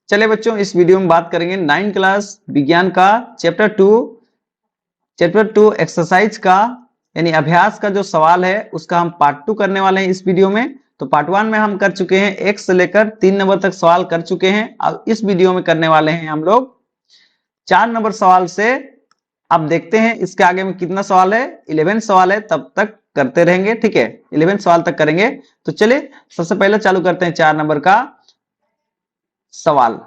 चले बच्चों, इस वीडियो में बात करेंगे 9 क्लास विज्ञान का चैप्टर टू एक्सरसाइज का यानी अभ्यास का जो सवाल है उसका हम पार्ट 2 करने वाले हैं इस वीडियो में। तो पार्ट 1 में हम कर चुके हैं 1 से लेकर 3 नंबर तक सवाल कर चुके हैं। अब इस वीडियो में करने वाले हैं हम लोग 4 नंबर सवाल से। अब देखते हैं इसके आगे में कितना सवाल है। 11 सवाल है, तब तक करते रहेंगे, ठीक है। 11 सवाल तक करेंगे। तो चलिए सबसे पहले चालू करते हैं 4 नंबर का सवाल।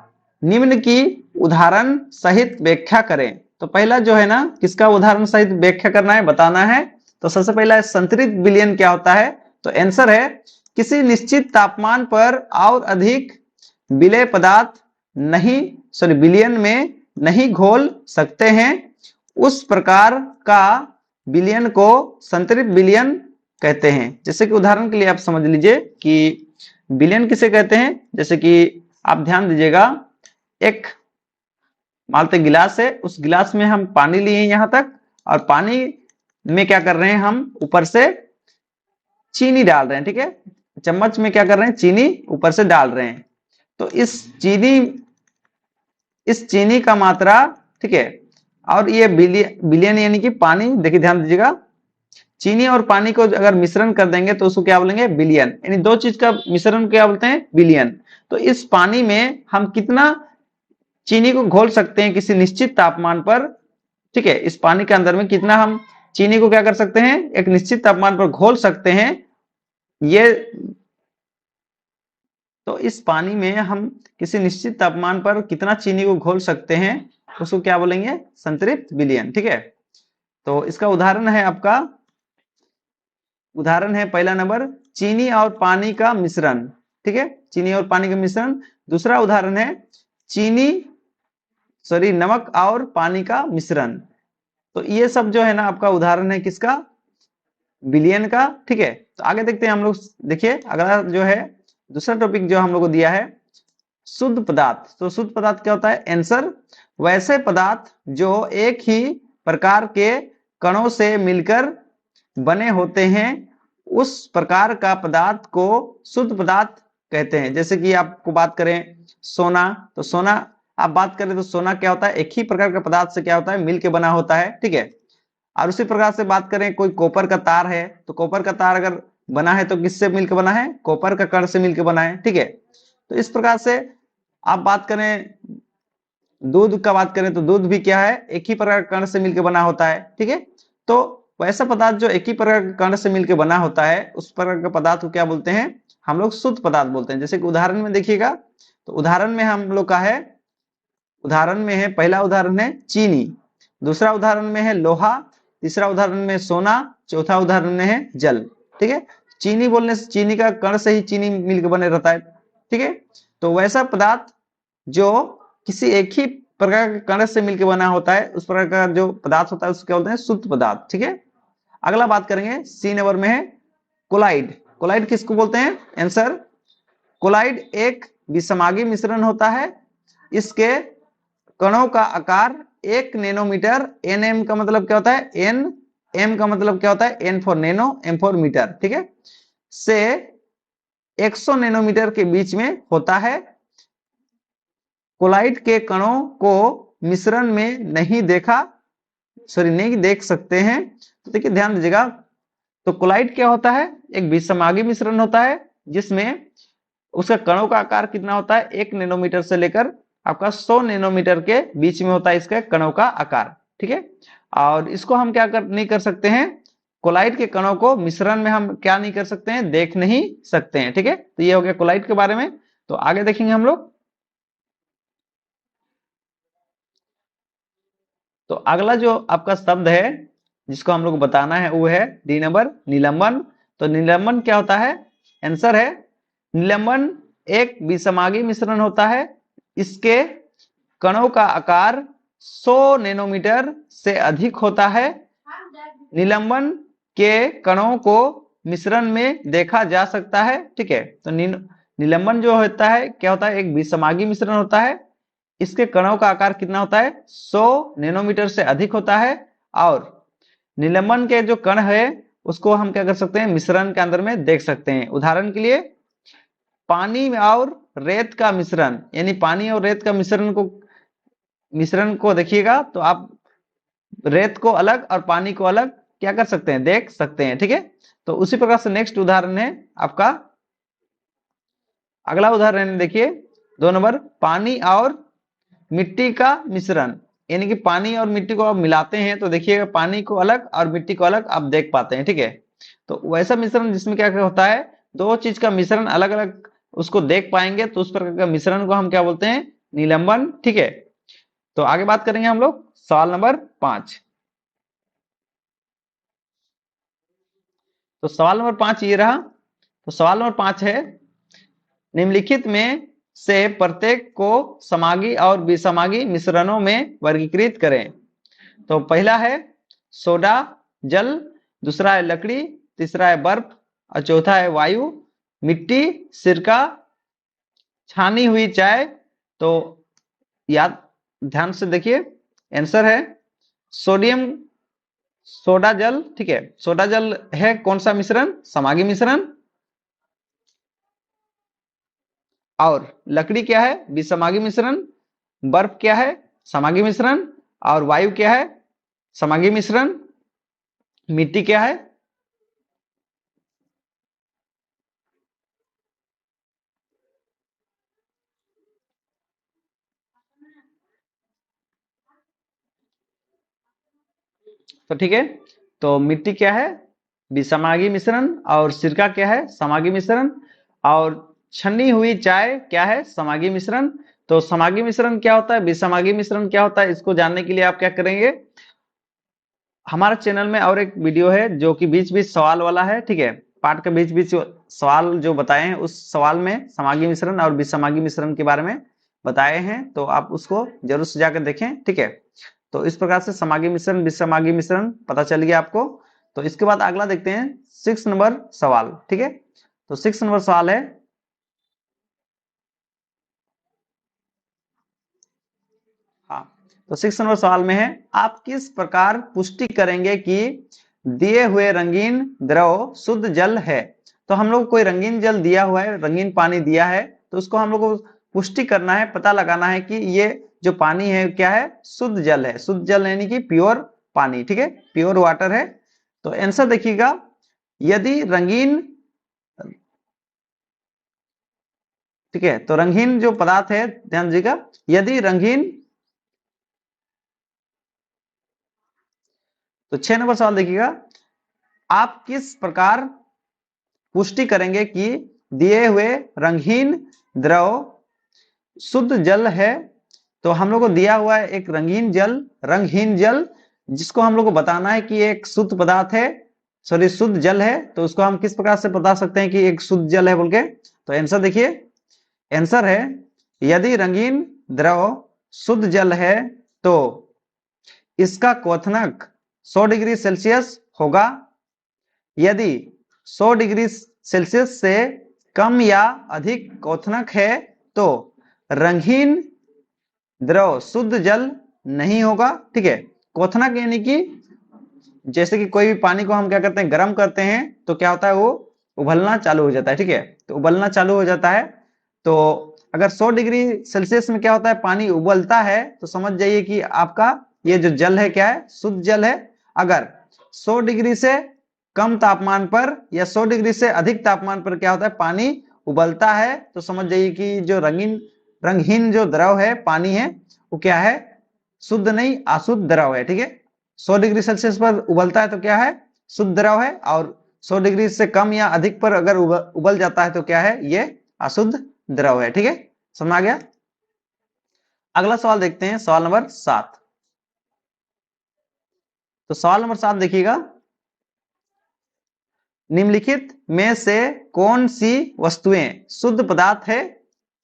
निम्न की उदाहरण सहित व्याख्या करें। तो पहला जो है ना, किसका उदाहरण सहित व्याख्या करना है, बताना है। तो सबसे पहला संतृप्त विलयन क्या होता है। तो आंसर है किसी निश्चित तापमान पर और अधिक विलय पदार्थ विलयन में नहीं घोल सकते हैं, उस प्रकार का विलयन को संतृप्त विलयन कहते हैं। जैसे कि उदाहरण के लिए आप समझ लीजिए कि विलयन किसे कहते हैं। जैसे कि आप ध्यान दीजिएगा, एक मानते गिलास है, उस गिलास में हम पानी लिए यहां तक, और पानी में क्या कर रहे हैं, हम ऊपर से चीनी डाल रहे हैं, ठीक है। चम्मच में क्या कर रहे हैं, चीनी ऊपर से डाल रहे हैं। तो इस चीनी का मात्रा, ठीक है, और ये विलयन यानी कि पानी, देखिए ध्यान दीजिएगा, चीनी और पानी को अगर मिश्रण कर देंगे तो उसको क्या बोलेंगे, विलयन। यानी दो चीज का मिश्रण क्या बोलते हैं, विलयन। तो इस पानी में हम कितना चीनी को घोल सकते हैं किसी निश्चित तापमान पर, ठीक है। इस पानी के अंदर में कितना हम चीनी को क्या कर सकते हैं, एक निश्चित तापमान पर घोल सकते हैं। ये तो इस पानी में हम किसी निश्चित तापमान पर कितना चीनी को घोल सकते हैं, उसको क्या बोलेंगे, संतृप्त विलयन, ठीक है। तो इसका उदाहरण है आपका, उदाहरण है पहला नंबर चीनी और पानी का मिश्रण, ठीक है, चीनी और पानी का मिश्रण। दूसरा उदाहरण है नमक और पानी का मिश्रण। तो ये सब जो है ना आपका उदाहरण है किसका, विलयन का, ठीक है। तो आगे देखते हैं हम लोग। देखिए अगला जो है दूसरा टॉपिक जो हम लोग को दिया है, शुद्ध पदार्थ। तो शुद्ध पदार्थ क्या होता है, आंसर वैसे पदार्थ जो एक ही प्रकार के कणों से मिलकर बने होते हैं, उस प्रकार का पदार्थ को शुद्ध पदार्थ कहते हैं। जैसे कि आपको बात करें सोना, तो सोना आप बात करें तो सोना क्या होता है, एक ही प्रकार का पदार्थ से क्या होता है, मिलके बना होता है, ठीक है। और उसी प्रकार से बात करें कोई कॉपर का तार है, तो कॉपर का तार अगर बना है तो किससे मिलकर बना है, कॉपर का कण से मिलकर बना है, ठीक है। तो इस प्रकार से आप बात करें दूध का, बात करें तो दूध भी क्या है, एक ही प्रकार का कण से मिलकर बना होता है, ठीक है। तो वैसा पदार्थ जो एक ही प्रकार के कण से मिलकर बना होता है, उस प्रकार के पदार्थ को क्या बोलते हैं, हम लोग शुद्ध पदार्थ बोलते हैं। जैसे कि उदाहरण में देखिएगा, तो उदाहरण में हम लोग का है, उदाहरण में है, पहला उदाहरण है चीनी, दूसरा उदाहरण में है लोहा, तीसरा उदाहरण में सोना, चौथा उदाहरण में है जल, ठीक है। चीनी बोलने से चीनी का कण से ही चीनी मिलकर बने रहता है, ठीक है। तो वैसा पदार्थ जो किसी एक ही प्रकार के कण से मिलकर बना होता है, उस प्रकार का जो पदार्थ होता है उसको क्या बोलते हैं, शुद्ध पदार्थ, ठीक है। अगला बात करेंगे सी नंबर में है कोलाइड। कोलाइड किसको बोलते हैं, आंसर कोलाइड एक विषमागी मिश्रण होता है। इसके कणों का आकार 1 नैनोमीटर, एनएम का मतलब क्या होता है, एम का मतलब क्या होता है, n for nano, m for metre, ठीक है, से 100 नैनोमीटर के बीच में होता है। कोलाइड के कणों को मिश्रण में नहीं देख सकते हैं। तो देखिए ध्यान दीजिएगा, तो कोलाइड क्या होता है, एक विषमागी मिश्रण होता है जिसमें उसका कणों का आकार कितना होता है, 1 नैनोमीटर से लेकर आपका 100 नैनोमीटर के बीच में होता है इसका कणों का आकार, ठीक है। और इसको हम क्या नहीं कर सकते हैं, कोलाइड के कणों को मिश्रण में हम क्या नहीं कर सकते हैं, देख नहीं सकते हैं, ठीक है। तो ये हो गया कोलाइड के बारे में। तो आगे देखेंगे हम लोग। तो अगला जो आपका शब्द है जिसको हम लोग बताना है वो है डी नंबर, निलंबन। तो निलंबन क्या होता है, आंसर है निलंबन एक विषमागी मिश्रण होता है। इसके कणों का आकार 100 नैनोमीटर से अधिक होता है। निलंबन के कणों को मिश्रण में देखा जा सकता है, ठीक है। तो निलंबन जो होता है क्या होता है, एक विषमागी मिश्रण होता है। इसके कणों का आकार कितना होता है, 100 नैनोमीटर से अधिक होता है। और निलंबन के जो कण है उसको हम क्या कर सकते हैं, मिश्रण के अंदर में देख सकते हैं। उदाहरण के लिए पानी और रेत का मिश्रण, यानी पानी और रेत का मिश्रण को देखिएगा तो आप रेत को अलग और पानी को अलग क्या कर सकते हैं, देख सकते हैं। ठीक है, तो उसी प्रकार से नेक्स्ट उदाहरण है आपका, अगला उदाहरण देखिए 2 नंबर, पानी और मिट्टी का मिश्रण, यानी कि पानी और मिट्टी को आप मिलाते हैं तो देखिएगा पानी को अलग और मिट्टी को अलग आप देख पाते हैं। ठीक है, तो वैसा मिश्रण जिसमें क्या क्या होता है, दो चीज का मिश्रण अलग अलग उसको देख पाएंगे तो उस प्रकार का मिश्रण को हम क्या बोलते हैं, निलंबन। ठीक है, तो आगे बात करेंगे हम लोग सवाल नंबर 5। तो सवाल नंबर 5 ये रहा। तो सवाल नंबर 5 है, निम्नलिखित में से प्रत्येक को समागी और विसमागी मिश्रणों में वर्गीकृत करें। तो पहला है सोडा जल, दूसरा है लकड़ी, तीसरा है बर्फ और चौथा है वायु, मिट्टी, सिरका, छानी हुई चाय। तो याद ध्यान से देखिए, आंसर है सोडियम सोडा जल। ठीक है, सोडा जल है कौन सा मिश्रण, समागी मिश्रण, और लकड़ी क्या है, विसमागी मिश्रण, बर्फ क्या है, समागी मिश्रण, और वायु क्या है, समागी मिश्रण, मिट्टी क्या है। तो ठीक है, तो मिट्टी क्या है, विसमागी मिश्रण, और सिरका क्या है, समागी मिश्रण, और छन्नी हुई चाय क्या है, समागी मिश्रण। तो समागी मिश्रण क्या होता है, विसमागी मिश्रण क्या होता है, इसको जानने के लिए आप क्या करेंगे, हमारे चैनल में और एक वीडियो है जो कि बीच बीच सवाल वाला है। ठीक है, पाठ के बीच बीच सवाल जो बताए हैं उस सवाल में समागी मिश्रण और विसमागी मिश्रण के बारे में बताए हैं, तो आप उसको जरूर से जाकर देखें। ठीक है, तो इस प्रकार से समागी मिश्रण विसमागी मिश्रण पता चल गया आपको। तो इसके बाद अगला देखते हैं 6 नंबर सवाल। ठीक है, तो 6 नंबर सवाल है, हाँ, तो 6 नंबर सवाल में है, आप किस प्रकार पुष्टि करेंगे कि दिए हुए रंगीन द्रव शुद्ध जल है। तो हम लोग कोई रंगीन जल दिया हुआ है, रंगीन पानी दिया है, तो उसको हम लोग को पुष्टि करना है, पता लगाना है कि ये जो पानी है क्या है, शुद्ध जल है। शुद्ध जल यानी कि प्योर पानी। ठीक है, प्योर वाटर है। तो आंसर देखिएगा, यदि रंगीन, ठीक है, तो रंगीन जो पदार्थ है ध्यान दीजिएगा, यदि रंगीन, तो 6 नंबर सवाल देखिएगा, आप किस प्रकार पुष्टि करेंगे कि दिए हुए रंगीन द्रव शुद्ध जल है। तो हम लोग को दिया हुआ है एक रंगहीन जल, जिसको हम लोग को बताना है कि एक शुद्ध पदार्थ है, सॉरी शुद्ध जल है। तो उसको हम किस प्रकार से बता सकते हैं कि एक शुद्ध जल है बोल के। तो आंसर देखिए, आंसर है यदि रंगीन द्रव शुद्ध जल है तो इसका क्वथनक 100 डिग्री सेल्सियस होगा। यदि 100 डिग्री सेल्सियस से कम या अधिक क्वथनक है तो रंगहीन द्रव शुद्ध जल नहीं होगा। ठीक है, क्वथनक यानी कि जैसे कि कोई भी पानी को हम क्या करते हैं, गर्म करते हैं तो क्या होता है, वो उबलना चालू हो जाता है। ठीक है, तो उबलना चालू हो जाता है, तो अगर 100 डिग्री सेल्सियस में क्या होता है, पानी उबलता है, तो समझ जाइए कि आपका ये जो जल है क्या है, शुद्ध जल है। अगर 100 डिग्री से कम तापमान पर या 100 डिग्री से अधिक तापमान पर क्या होता है, पानी उबलता है, तो समझ जाइए कि जो रंगहीन जो द्रव है, पानी है, वो क्या है, शुद्ध नहीं अशुद्ध द्रव है। ठीक है, 100 डिग्री सेल्सियस पर उबलता है तो क्या है, शुद्ध द्रव है, और 100 डिग्री से कम या अधिक पर अगर उबल जाता है तो क्या है, ये अशुद्ध द्रव है। ठीक है, समझ आ गया। अगला सवाल देखते हैं, सवाल नंबर 7। तो सवाल नंबर 7 देखिएगा, निम्नलिखित में से कौन सी वस्तुएं शुद्ध पदार्थ है।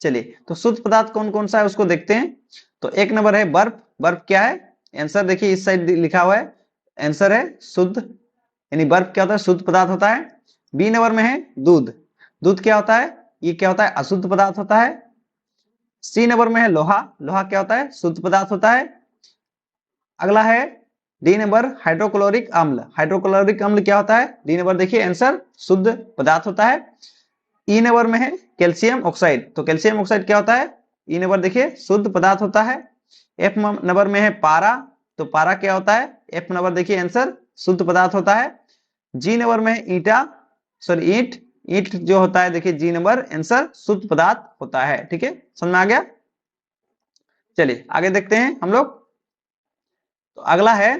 चलिए, तो शुद्ध पदार्थ कौन कौन सा है उसको देखते हैं। तो 1 नंबर है बर्फ। बर्फ क्या है, आंसर देखिए इस साइड लिखा हुआ है, आंसर है शुद्ध, यानी बर्फ क्या होता है, शुद्ध पदार्थ होता है। बी नंबर में है दूध। दूध क्या होता है, ये क्या होता है, अशुद्ध पदार्थ होता है। सी नंबर में है लोहा। लोहा क्या होता है, शुद्ध पदार्थ होता है। अगला है डी नंबर हाइड्रोक्लोरिक अम्ल। हाइड्रोक्लोरिक अम्ल क्या होता है, डी नंबर देखिए आंसर शुद्ध पदार्थ होता है। ई नंबर में है कैल्शियम ऑक्साइड। तो कैल्शियम ऑक्साइड क्या होता है? ई नंबर देखिए शुद्ध पदार्थ होता है। एफ नंबर में है पारा। तो पारा क्या होता है? एफ नंबर देखिए आंसर शुद्ध पदार्थ होता है। जी नंबर में है ईटा, सॉरी ईंट। ईंट जो होता है देखिए जी नंबर आंसर शुद्ध पदार्थ होता है। ठीक है, समझ में आ गया? चलिए आगे देखते हैं हम लोग। तो अगला है,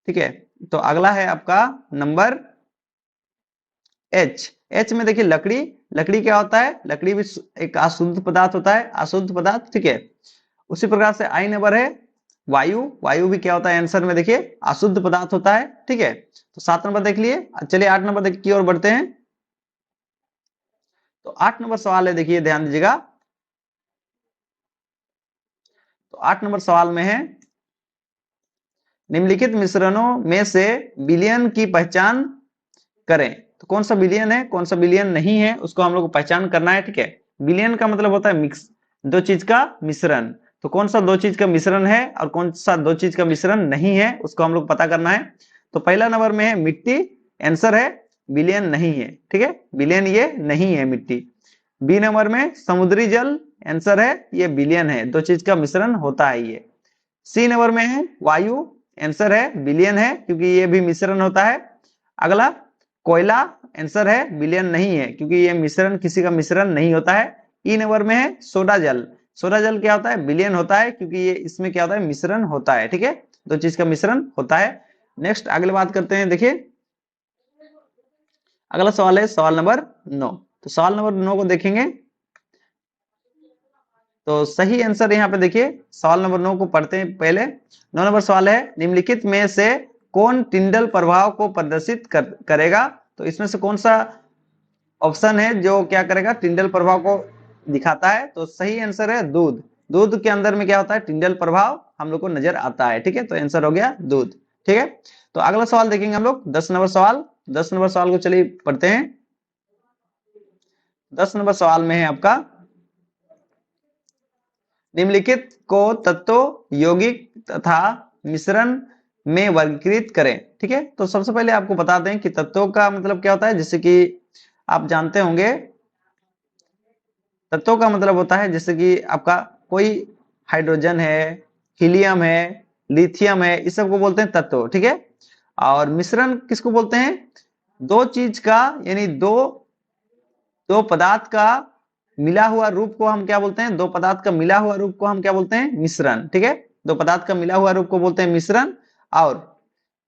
ठीक है, तो अगला है आपका नंबर एच। एच में देखिए लकड़ी। लकड़ी क्या होता है? लकड़ी भी एक अशुद्ध पदार्थ होता है, अशुद्ध पदार्थ। ठीक है, उसी प्रकार से आई नंबर है वायु। वायु भी क्या होता है? आंसर में देखिए अशुद्ध पदार्थ होता है। ठीक है, तो 7 नंबर देख लिए। चलिए 8 नंबर की ओर बढ़ते हैं। तो 8 नंबर सवाल है, देखिए ध्यान दीजिएगा। तो 8 नंबर सवाल में है निम्नलिखित मिश्रणों में से विलयन की पहचान करें। तो कौन सा विलयन है, कौन सा विलयन नहीं है, उसको हम लोग को पहचान करना है। ठीक है, विलयन का मतलब होता है मिक्स, दो चीज का मिश्रण। तो कौन सा दो चीज का मिश्रण है और कौन सा दो चीज का मिश्रण नहीं है, उसको हम लोग पता करना है। तो पहला नंबर में है मिट्टी, आंसर है विलयन नहीं है। ठीक है, विलयन ये नहीं है मिट्टी। बी नंबर में समुद्री जल, आंसर है ये विलयन है, दो चीज का मिश्रण होता है ये। सी नंबर में है वायु, आंसर है विलयन है क्योंकि ये भी मिश्रण होता है। अगला कोयला, आंसर है विलयन नहीं है क्योंकि ये मिश्रण किसी का मिश्रण नहीं होता है। ई नंबर में है सोडा जल। सोडा जल क्या होता है? विलयन होता है क्योंकि ये इसमें क्या होता है? मिश्रण होता है। ठीक है, दो चीज का मिश्रण होता है। नेक्स्ट अगले बात करते हैं। देखिए अगला सवाल है सवाल नंबर 9। तो सवाल नंबर 9 को देखेंगे तो सही आंसर यहाँ पे देखिए सवाल नंबर 9 को पढ़ते हैं पहले। 9 नंबर सवाल है निम्नलिखित में से कौन टिंडल प्रभाव को प्रदर्शित करेगा। तो इसमें से कौन सा ऑप्शन है जो क्या करेगा? टिंडल प्रभाव को दिखाता है। तो सही आंसर है दूध। दूध के अंदर में क्या होता है? टिंडल प्रभाव हम लोग को नजर आता है। ठीक है, तो आंसर हो गया दूध। ठीक है, तो अगला सवाल देखेंगे हम लोग 10 नंबर सवाल। 10 नंबर सवाल को चलिए पढ़ते हैं। 10 नंबर सवाल में है आपका निम्नलिखित को तत्व यौगिक तथा मिश्रण में वर्गीकृत करें। ठीक है, तो सबसे पहले आपको बता दें कि तत्वों का मतलब क्या होता है। जैसे कि आप जानते होंगे तत्वों का मतलब होता है जैसे कि आपका कोई हाइड्रोजन है, हीलियम है, लिथियम है, इस सब को बोलते हैं तत्व। ठीक है, और मिश्रण किसको बोलते हैं? दो चीज का यानी दो दो पदार्थ का मिला हुआ रूप को हम क्या बोलते हैं? दो पदार्थ का मिला हुआ रूप को हम क्या बोलते हैं? मिश्रण। ठीक है, दो पदार्थ का मिला हुआ रूप को बोलते हैं मिश्रण। और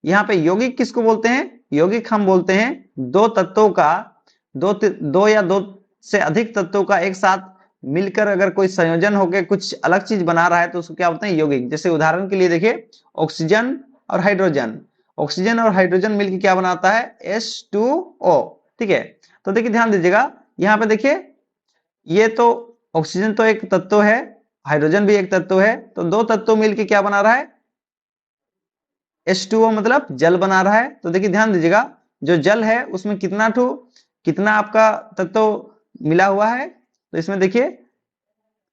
यहाँ पे यौगिक किसको बोलते हैं? यौगिक हम बोलते हैं दो तत्वों का दो या दो से अधिक तत्वों का एक साथ मिलकर अगर कोई संयोजन होकर कुछ अलग चीज बना रहा है तो उसको क्या बोलते हैं? यौगिक। जैसे उदाहरण के लिए देखिए ऑक्सीजन और हाइड्रोजन। ऑक्सीजन और हाइड्रोजन मिलकर क्या बनाता है? H2O। ठीक है, तो देखिए ध्यान दीजिएगा यहाँ पे देखिए ये तो ऑक्सीजन तो एक तत्व है, हाइड्रोजन भी एक तत्व है, तो दो तत्व मिलकर क्या बना रहा है? H2O मतलब जल बना रहा है। तो देखिए ध्यान दीजिएगा जो जल है उसमें कितना आपका तत्व मिला हुआ है? तो इसमें देखिए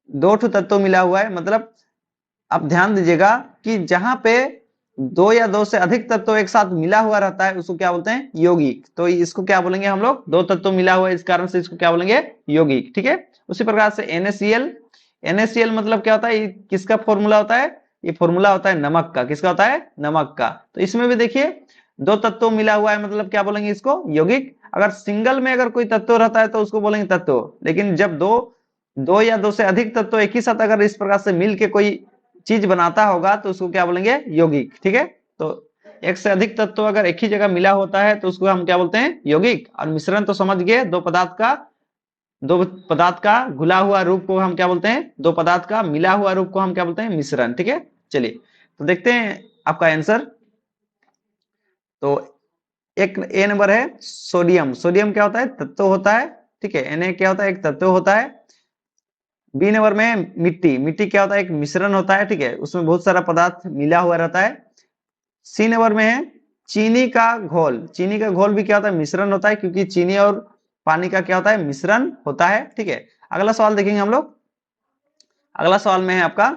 दो ठो तत्व मिला हुआ है। मतलब आप ध्यान दीजिएगा कि जहां पे दो या दो से अधिक तत्व एक साथ मिला हुआ रहता है उसको क्या बोलते हैं? यौगिक। तो इसको क्या बोलेंगे हम लोग? दो तत्व मिला हुआ है इस कारण से इसको क्या बोलेंगे? यौगिक। ठीक है, उसी प्रकार से NaCl। NaCl मतलब क्या होता है? किसका फॉर्मूला होता है? ये फॉर्मूला होता है नमक का। किसका होता है? नमक का। तो इसमें भी देखिए दो तत्व मिला हुआ है, मतलब क्या बोलेंगे इसको? यौगिक। अगर सिंगल में अगर कोई तत्व रहता है तो उसको बोलेंगे तत्व, लेकिन जब दो दो या दो से अधिक तत्व एक ही साथ अगर इस प्रकार से मिल के कोई चीज बनाता होगा तो उसको क्या बोलेंगे? यौगिक। ठीक है, तो एक से अधिक तत्व अगर एक ही जगह मिला होता है तो उसको हम क्या बोलते हैं? यौगिक। और मिश्रण तो समझ गए, दो पदार्थ का घुला हुआ रूप को हम क्या बोलते हैं? दो पदार्थ का मिला हुआ रूप को हम क्या बोलते हैं? मिश्रण। ठीक है, चलिए तो देखते हैं आपका आंसर। तो एक ए नंबर है सोडियम। सोडियम क्या होता है? तत्व होता है। ठीक है, Na क्या होता है? एक तत्व होता है। बी नंबर में मिट्टी। मिट्टी क्या होता है? एक मिश्रण होता है। ठीक है, उसमें बहुत सारा पदार्थ मिला हुआ रहता है। सी नंबर में है चीनी का घोल। चीनी का घोल भी क्या होता है? मिश्रण होता है क्योंकि चीनी और पानी का क्या होता है? मिश्रण होता है। ठीक है, अगला सवाल देखेंगे हम लोग। अगला सवाल में है आपका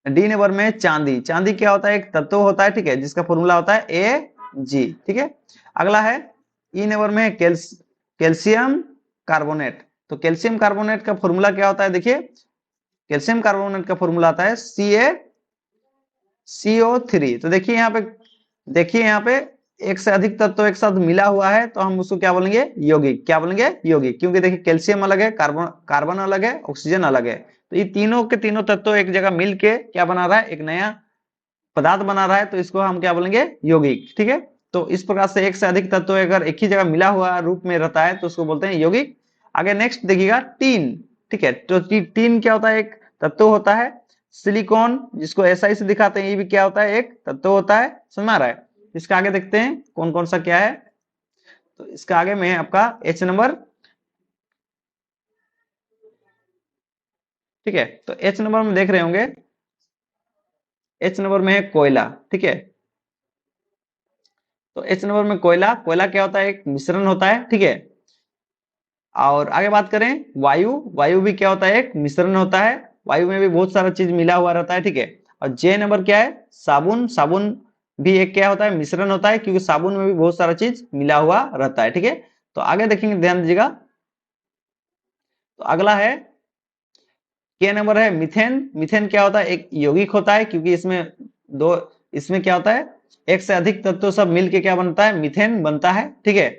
डी नंबर में चांदी। चांदी क्या होता है? एक तत्व होता है। ठीक है, जिसका फॉर्मूला होता है जी, ठीक है। अगला है ई नंबर में है कैल्शियम कार्बोनेट। तो कैल्शियम कार्बोनेट का फॉर्मूला क्या होता है, देखिए कैल्शियम कार्बोनेट का फॉर्मूला आता है CaCO3। तो देखिए यहाँ पे एक से अधिक तत्व एक साथ मिला हुआ है, तो हम उसको क्या बोलेंगे, यौगिक। क्या बोलेंगे, यौगिक। क्योंकि देखिए कैल्शियम अलग है, कार्बन अलग है, ऑक्सीजन अलग है। तो ये तीनों के तीनों तत्व एक जगह मिलके क्या बना रहा है, एक नया पदार्थ बना रहा है, तो इसको हम क्या बोलेंगे, यौगिक। ठीक है। तो इस प्रकार से एक से अधिक तत्व अगर एक ही जगह मिला हुआ रूप में रहता है तो उसको बोलते हैं यौगिक। आगे नेक्स्ट देखिएगा टीन। ठीक है। तो टीन क्या होता है, एक तत्व होता है। सिलिकॉन जिसको SI से दिखाते हैं, ये भी क्या होता है, एक तत्व होता है। समझ में आ रहा है। इसका आगे देखते हैं कौन कौन सा क्या है। तो इसका आगे में है आपका H नंबर। ठीक है। तो H नंबर में देख रहे होंगे, H नंबर में है कोयला। ठीक है। तो H नंबर में कोयला, कोयला क्या होता है, एक मिश्रण होता है। ठीक है। और आगे बात करें वायु, वायु भी क्या होता है, एक मिश्रण होता है। वायु में भी बहुत सारा चीज मिला हुआ रहता है। ठीक है। और J नंबर क्या है, साबुन। साबुन भी एक क्या होता है, मिश्रण होता है, क्योंकि साबुन में भी बहुत सारा चीज मिला हुआ रहता है। ठीक है। तो आगे देखेंगे, ध्यान दीजिएगा। तो अगला है K नंबर है मिथेन। मिथेन क्या होता है, एक यौगिक होता है, क्योंकि दो इसमें क्या होता है, एक से अधिक तत्व सब मिलके क्या बनता है, मिथेन बनता है। ठीक है।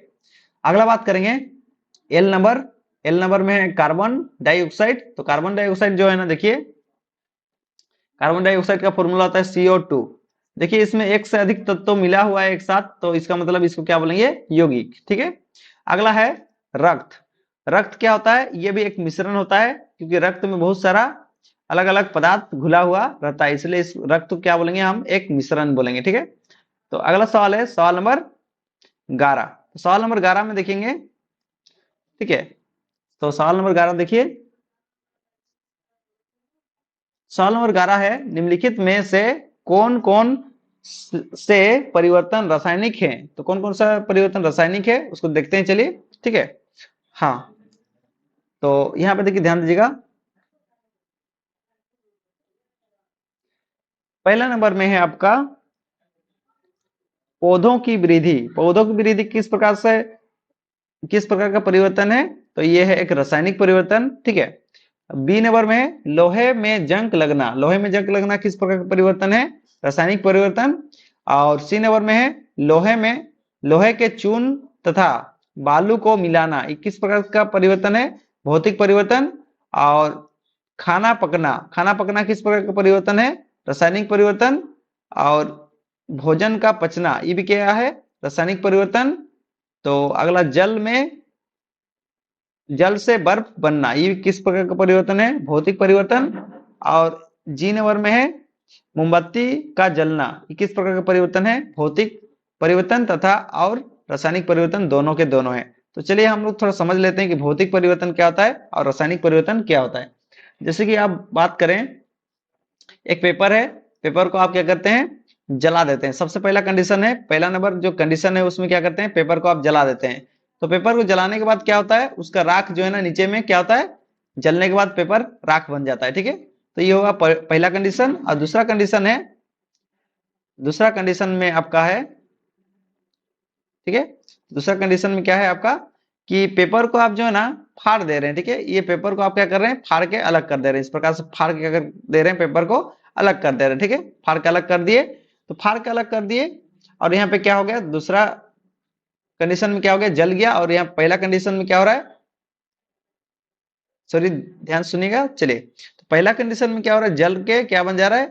अगला बात करेंगे एल नंबर। एल नंबर में है कार्बन डाइऑक्साइड। तो कार्बन डाइऑक्साइड जो है ना, देखिए कार्बन डाइऑक्साइड का फॉर्मूला होता है CO2। देखिए इसमें एक से अधिक तत्व मिला हुआ है एक साथ, तो इसका मतलब इसको क्या बोलेंगे, यौगिक। ठीक है। अगला है रक्त। रक्त क्या होता है, ये भी एक मिश्रण होता है, क्योंकि रक्त में बहुत सारा अलग अलग पदार्थ घुला हुआ रहता है, इसलिए इस रक्त को क्या बोलेंगे, हम एक मिश्रण बोलेंगे। ठीक है। तो अगला सवाल है सवाल नंबर 11। सवाल नंबर 11 में देखेंगे। ठीक है। तो सवाल नंबर 11 देखिए, सवाल नंबर 11 है निम्नलिखित में से कौन कौन से परिवर्तन रासायनिक है। तो कौन कौन सा परिवर्तन रासायनिक है उसको देखते हैं, चलिए। ठीक है। हाँ। तो यहाँ पे देखिए, ध्यान दीजिएगा। पहला नंबर में है आपका पौधों की वृद्धि। पौधों की वृद्धि किस प्रकार का परिवर्तन है, तो ये है एक रासायनिक परिवर्तन। ठीक है। बी नंबर में है लोहे में जंग लगना। लोहे में जंग लगना किस प्रकार का परिवर्तन है, रासायनिक परिवर्तन। और सी नंबर में है लोहे के चून तथा बालू को मिलाना, ये किस प्रकार का परिवर्तन है, भौतिक परिवर्तन। और खाना पकना किस प्रकार का परिवर्तन है, रासायनिक परिवर्तन। और भोजन का पचना, ये भी क्या है, रासायनिक परिवर्तन। तो अगला जल से बर्फ बनना, ये किस प्रकार का परिवर्तन है, भौतिक परिवर्तन। और जी नंबर में है मोमबत्ती का जलना, ये किस प्रकार का परिवर्तन है, भौतिक परिवर्तन तथा और रासायनिक परिवर्तन, दोनों के दोनों है। तो चलिए हम लोग थोड़ा समझ लेते हैं कि भौतिक परिवर्तन क्या होता है और रासायनिक परिवर्तन क्या होता है। जैसे कि आप बात करें, एक पेपर है, पेपर को आप क्या करते हैं, जला देते हैं। सबसे पहला कंडीशन है, पहला नंबर जो कंडीशन है उसमें क्या करते हैं, पेपर को आप जला देते हैं। तो पेपर को जलाने के बाद क्या होता है, उसका राख जो है ना नीचे में क्या होता है, जलने के बाद पेपर राख बन जाता है। ठीक है। तो ये होगा पहला कंडीशन। और दूसरा कंडीशन में आपका है, ठीक है, दूसरा कंडीशन में क्या है आपका, कि पेपर को आप जो है ना फाड़ दे रहे हैं। ठीक है। ये पेपर को आप क्या कर रहे हैं, फाड़ के अलग कर दे रहे हैं। इस प्रकार से फाड़ के अगर दे रहे हैं, पेपर को अलग कर दे रहे हैं। ठीक है। फाड़ के अलग कर दिए, तो फाड़ के अलग कर दिए। और यहाँ पे क्या हो गया, दूसरा कंडीशन में क्या हो गया, जल गया। और यहाँ पहला कंडीशन में क्या हो रहा है, सॉरी ध्यान सुनिएगा, चलिए। तो पहला कंडीशन में क्या हो रहा है, जल के क्या बन जा रहा है,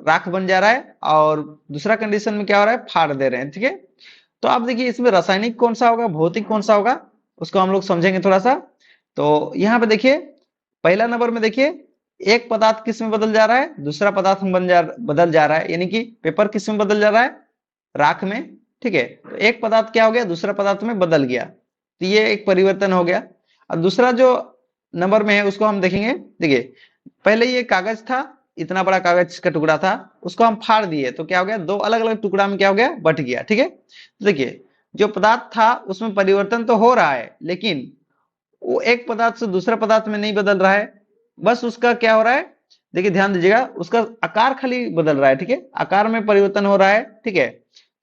राख बन जा रहा है। और दूसरा कंडीशन में क्या हो रहा है, फाड़ दे रहे हैं। ठीक है। तो आप देखिए इसमें रासायनिक कौन सा होगा, भौतिक कौन सा होगा, उसको हम लोग समझेंगे थोड़ा सा। तो यहाँ पे देखिए पहला नंबर में देखिए, एक पदार्थ किस में बदल जा रहा है, दूसरा पदार्थ में बदल जा रहा है, यानी कि पेपर किस में बदल जा रहा है, राख में। ठीक है। तो एक पदार्थ क्या हो गया, दूसरा पदार्थ में बदल गया, तो ये एक परिवर्तन हो गया। और दूसरा जो नंबर में है उसको हम देखेंगे। देखिए पहले ये कागज था, इतना बड़ा कागज का टुकड़ा था, उसको हम फाड़ दिए, तो क्या हो गया, दो अलग अलग टुकड़ा में क्या हो गया, बट गया। ठीक है। तो देखिए जो पदार्थ था उसमें परिवर्तन तो हो रहा है, लेकिन वो एक पदार्थ से दूसरा पदार्थ में नहीं बदल रहा है, बस उसका क्या हो रहा है, देखिए ध्यान दीजिएगा, उसका आकार खाली बदल रहा है। ठीक है। आकार में परिवर्तन हो रहा है। ठीक है।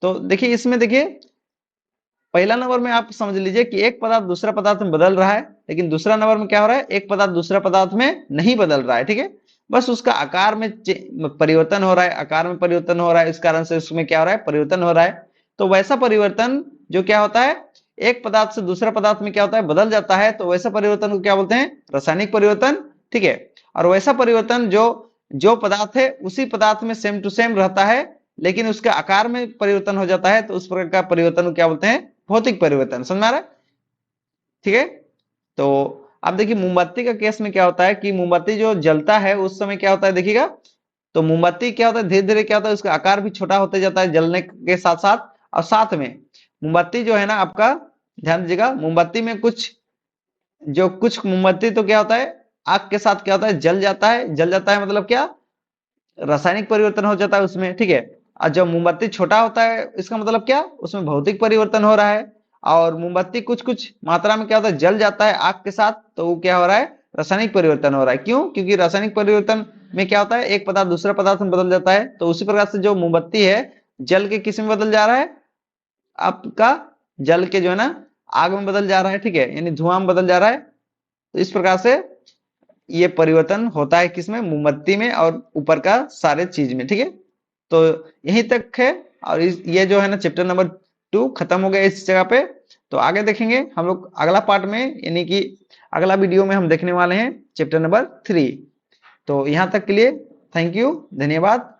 तो देखिए इसमें देखिए पहला नंबर में आप समझ लीजिए कि एक पदार्थ दूसरा पदार्थ में बदल रहा है, लेकिन दूसरा नंबर में क्या हो रहा है, एक पदार्थ दूसरा पदार्थ में नहीं बदल रहा है, ठीक है, बस उसका आकार में परिवर्तन हो रहा है, आकार में परिवर्तन हो रहा है, इस कारण से उसमें क्या हो रहा है, परिवर्तन हो रहा है। तो वैसा परिवर्तन जो क्या होता है, एक पदार्थ से दूसरा पदार्थ में क्या होता है, बदल जाता है, तो वैसा परिवर्तन को क्या बोलते हैं, रासायनिक परिवर्तन, ठीक है। और वैसा परिवर्तन जो जो पदार्थ है उसी पदार्थ में सेम टू सेम रहता है, लेकिन उसके आकार में परिवर्तन हो जाता है, तो उस प्रकार का परिवर्तन को क्या बोलते हैं, भौतिक परिवर्तन। समझ में आ रहा है, ठीक है। तो अब देखिए मोमबत्ती का केस में क्या होता है कि मोमबत्ती जो जलता है उस समय क्या होता है देखिएगा, तो मोमबत्ती क्या होता है, धीरे धीरे क्या होता है, उसका आकार भी छोटा होते जाता है जलने के साथ साथ। और साथ में मोमबत्ती जो है ना आपका, ध्यान दीजिएगा, मोमबत्ती में कुछ मोमबत्ती तो क्या होता है, आग के साथ क्या होता है, जल जाता है। जल जाता है मतलब क्या, रासायनिक परिवर्तन हो जाता है उसमें, ठीक है। और जब मोमबत्ती छोटा होता है इसका मतलब क्या, उसमें भौतिक परिवर्तन हो रहा है। और मोमबत्ती कुछ कुछ मात्रा में क्या होता है, जल जाता है आग के साथ, तो वो क्या हो रहा है, रासायनिक परिवर्तन हो रहा है। क्यों, क्योंकि रासायनिक परिवर्तन में क्या होता है, एक पदार्थ दूसरा पदार्थ में बदल जाता है। तो उसी प्रकार से जो मोमबत्ती है जल के किस में बदल जा रहा है, आपका जल के जो है ना आग में बदल जा रहा है, ठीक है, यानी धुआं में बदल जा रहा है। तो इस प्रकार से ये परिवर्तन होता है किसमें, मोमबत्ती में, और ऊपर का सारे चीज में, ठीक है। तो यहीं तक है। और ये जो है ना चैप्टर नंबर 2 खत्म हो गया इस जगह पे। तो आगे देखेंगे हम लोग अगला पार्ट में, यानी कि अगला वीडियो में हम देखने वाले हैं चैप्टर नंबर 3। तो यहाँ तक के लिए थैंक यू, धन्यवाद।